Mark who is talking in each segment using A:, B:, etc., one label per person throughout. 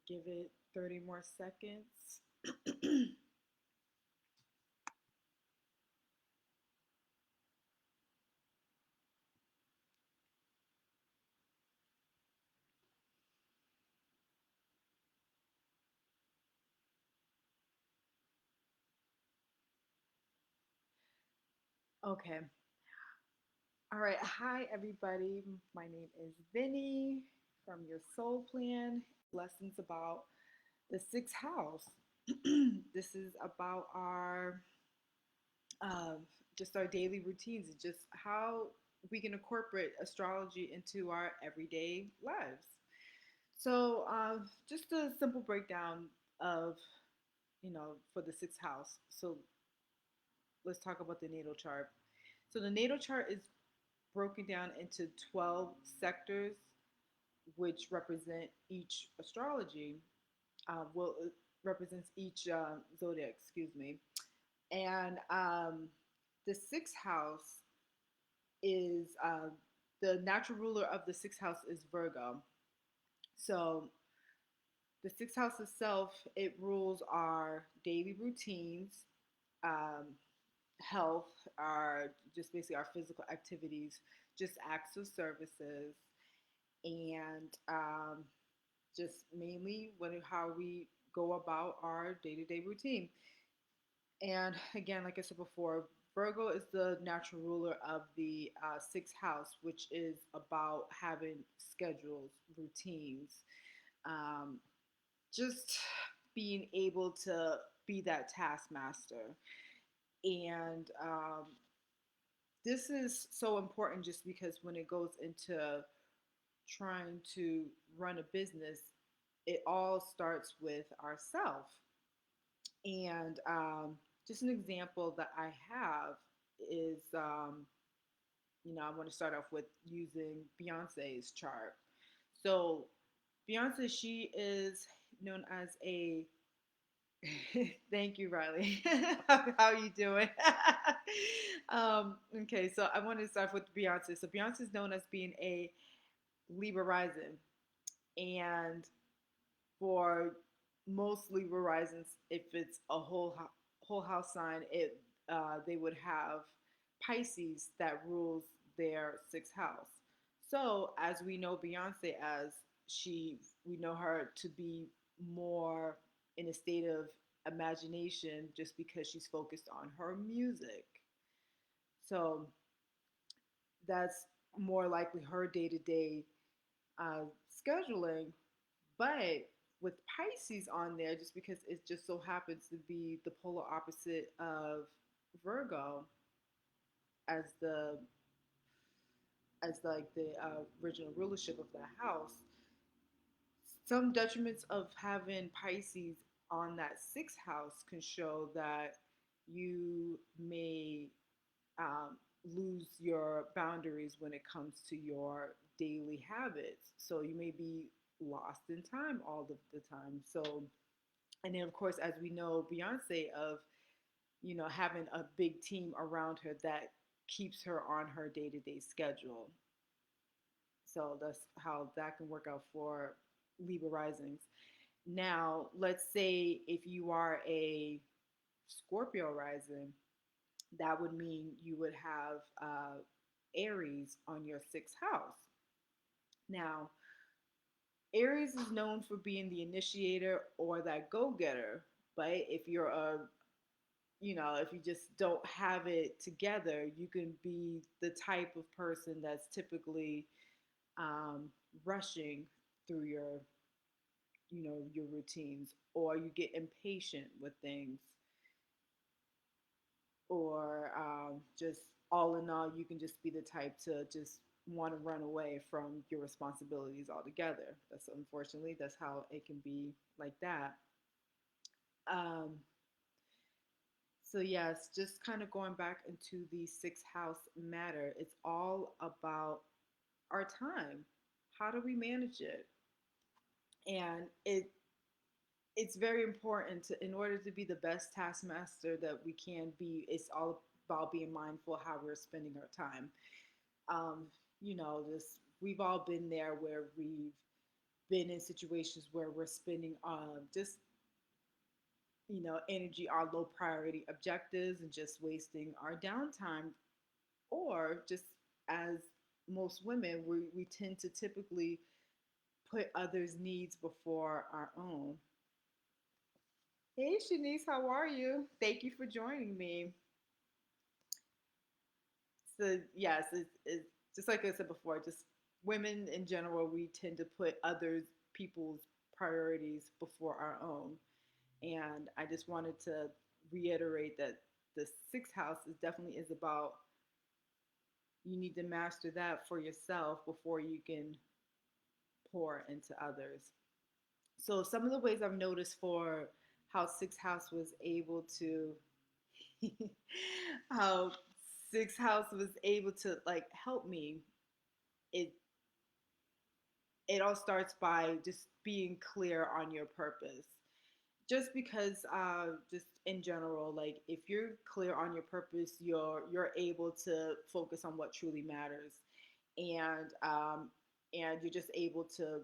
A: Give it 30 more seconds. Okay. All right. Hi, everybody. My name is Vinny from Your Soul Plan. Lessons about the sixth house. This is about our uh, just our daily routines and just how we can incorporate astrology into our everyday lives. So, just a simple breakdown of for the sixth house. So let's talk about the natal chart. So the natal chart is broken down into 12 sectors, which represent each astrology. Well, it represents each zodiac, excuse me. And the sixth house is the natural ruler of the sixth house is Virgo. So the sixth house itself, it rules our daily routines, um, health, our just basically our physical activities, just acts of services, and just mainly how we go about our day to day routine. And again, like I said before, Virgo is the natural ruler of the sixth house, which is about having schedules, routines, um, just being able to be that taskmaster. And this is so important just because when it goes into trying to run a business, it all starts with ourself. And just an example that I have is, I want to start off with using Beyonce's chart. So, Beyonce, she is known as a thank you, Riley. How are you doing? Okay, so I wanted to start with Beyonce. So Beyonce is known as being a Libra rising, and for most Libra risings, if it's a whole house sign, it they would have Pisces that rules their sixth house. So as we know Beyonce as we know her to be more in a state of imagination just because she's focused on her music. So that's more likely her day to day scheduling. But with Pisces on there, just because it just so happens to be the polar opposite of Virgo as the as like the original rulership of the house, some detriments of having Pisces on that sixth house can show that you may lose your boundaries when it comes to your daily habits. So you may be lost in time all of the time. So, and then of course, as we know, Beyonce of having a big team around her that keeps her on her day to day schedule. So that's how that can work out for Libra risings. Now, let's say if you are a Scorpio rising, that would mean you would have Aries on your sixth house. Now, Aries is known for being the initiator or that go getter, but if you're if you just don't have it together, you can be the type of person that's typically um, rushing through your routines, or you get impatient with things, or just all in all, you can just be the type to just want to run away from your responsibilities altogether. That's how it can be like that. Um, so yes, just kind of going back into the sixth house matter. It's all about our time. How do we manage it? And it's very important to in order to be the best taskmaster that we can be. It's all about being mindful how we're spending our time. um, this we've all been there where we've been in situations where we're spending just energy on low priority objectives and just wasting our downtime, or just as most women, we tend to typically put others' needs before our own. Hey, Shanice, how are you? Thank you for joining me. So, yes, it's just like I said before, just women in general, we tend to put others, people's priorities before our own. And I just wanted to reiterate that the sixth house is definitely is about, you need to master that for yourself before you can pour into others. So some of the ways I've noticed for how sixth house was able to how sixth house was able to like help me, it it all starts by just being clear on your purpose. Just because just in general, like if you're clear on your purpose, you're able to focus on what truly matters. And you're just able to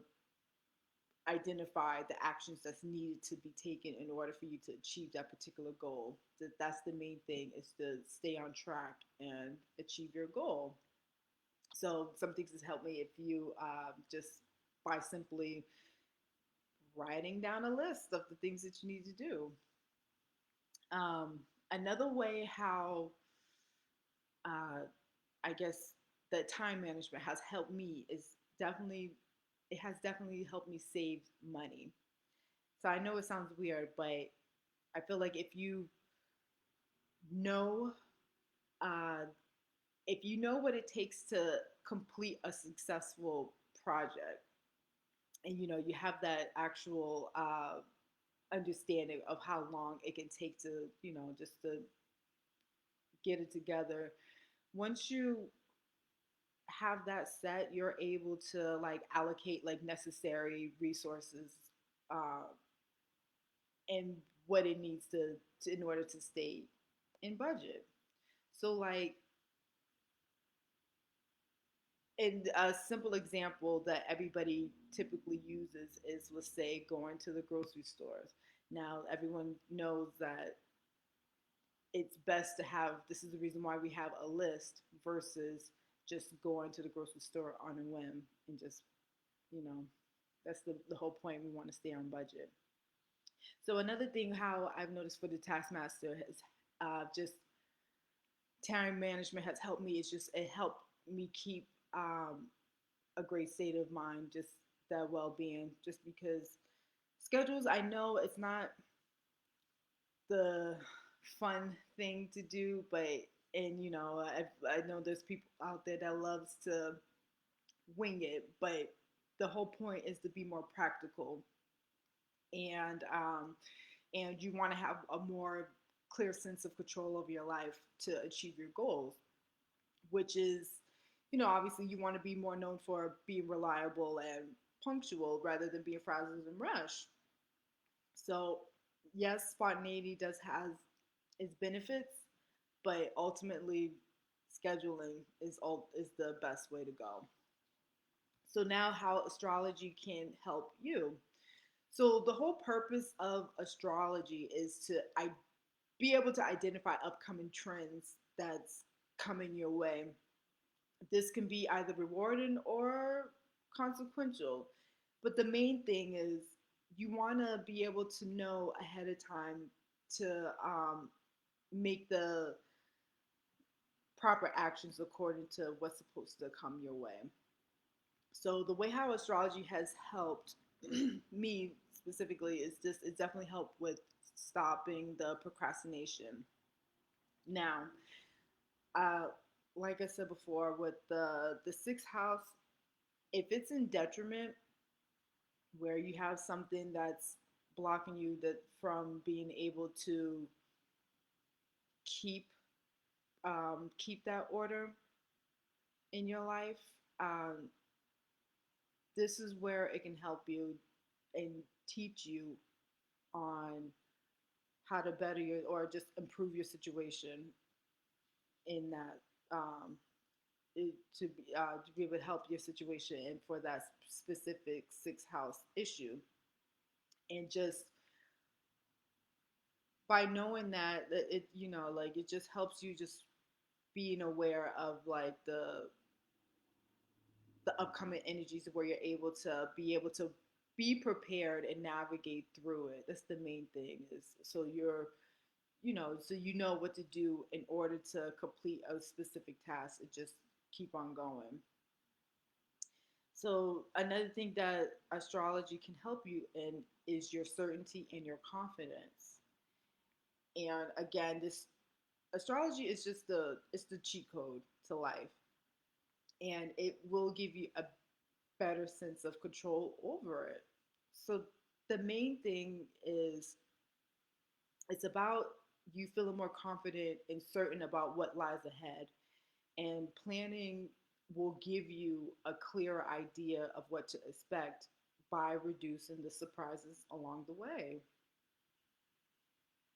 A: identify the actions that's needed to be taken in order for you to achieve that particular goal. That's the main thing, is to stay on track and achieve your goal. So some things has helped me, if you just by simply writing down a list of the things that you need to do. Another way how uh, I guess that time management has helped me is definitely, it has definitely helped me save money. So I know it sounds weird, but I feel like know uh, if you know what it takes to complete a successful project, and you have that actual understanding of how long it can take to just to get it together. Once you have that set, you're able to like allocate like necessary resources uh, and what it needs to in order to stay in budget. So like, and a simple example that everybody typically uses is, let's say, going to the grocery stores. Now everyone knows that it's best to have, this is the reason why we have a list versus just going to the grocery store on a whim and just, you know, that's the whole point. We want to stay on budget. So another thing how I've noticed for the Taskmaster has just time management has helped me, is just it helped me keep a great state of mind, just that well-being, just because schedules, I know it's not the fun thing to do, but and I know there's people out there that loves to wing it, but the whole point is to be more practical, and you want to have a more clear sense of control over your life to achieve your goals, which is, obviously you want to be more known for being reliable and punctual rather than being frazzled and rushed. So yes, spontaneity does has its benefits, but ultimately scheduling is the best way to go. So now how astrology can help you. So the whole purpose of astrology is to be able to identify upcoming trends that's coming your way. This can be either rewarding or consequential. But the main thing is, you want to be able to know ahead of time to make the proper actions according to what's supposed to come your way. So the way how astrology has helped me specifically is just, it definitely helped with stopping the procrastination. Now, uh, like I said before, with the sixth house, if it's in detriment, where you have something that's blocking you that from being able to keep keep that order in your life, um, this is where it can help you and teach you on how to better your, or just improve your situation in that um, to be able to help your situation and for that specific sixth house issue. And just by knowing that it, like it just helps you just being aware of like the upcoming energies where you're able to be prepared and navigate through it. That's the main thing, is so so you know what to do in order to complete a specific task and just keep on going. So another thing that astrology can help you in is your certainty and your confidence. And again, this astrology is just the cheat code to life, and it will give you a better sense of control over it. So the main thing is it's about you feeling more confident and certain about what lies ahead, and planning will give you a clearer idea of what to expect by reducing the surprises along the way.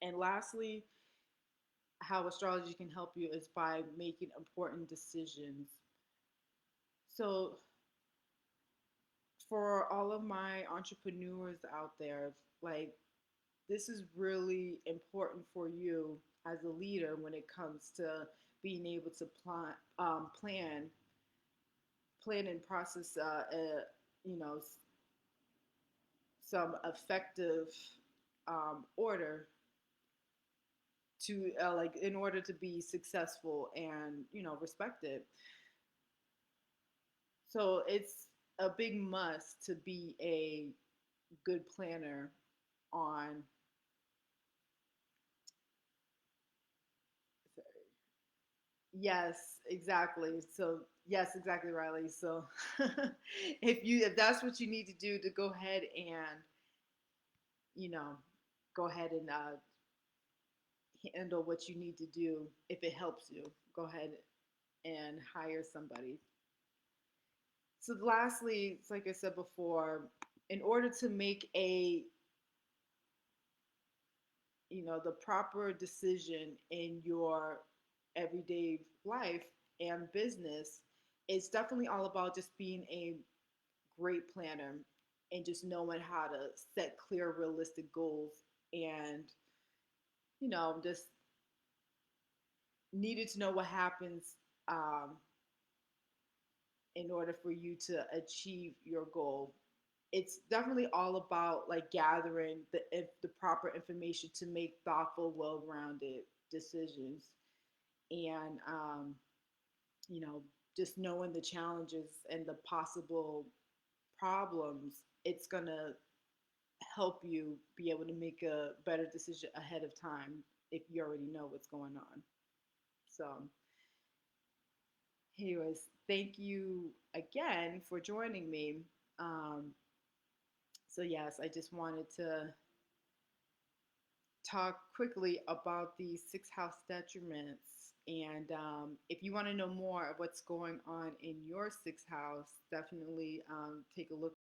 A: And lastly, how astrology can help you is by making important decisions. So, for all of my entrepreneurs out there, like this is really important for you as a leader when it comes to being able to plan and process, you know, some effective order to like in order to be successful and respected. So it's a big must to be a good planner on. Yes, exactly. So yes, exactly, Riley. So if that's what you need to do to go ahead and you know go ahead and handle what you need to do, if it helps you, go ahead and hire somebody. So lastly, it's like I said before, in order to make a the proper decision in your everyday life and business, it's definitely all about just being a great planner and just knowing how to set clear, realistic goals, and just needed to know what happens um, in order for you to achieve your goal. It's definitely all about like gathering the proper information to make thoughtful, well-rounded decisions, and you know just knowing the challenges and the possible problems. It's gonna help you be able to make a better decision ahead of time if you already know what's going on. So, anyways, thank you again for joining me. Um, so, yes, I just wanted to talk quickly about the six house detriments. And if you want to know more of what's going on in your sixth house, definitely take a look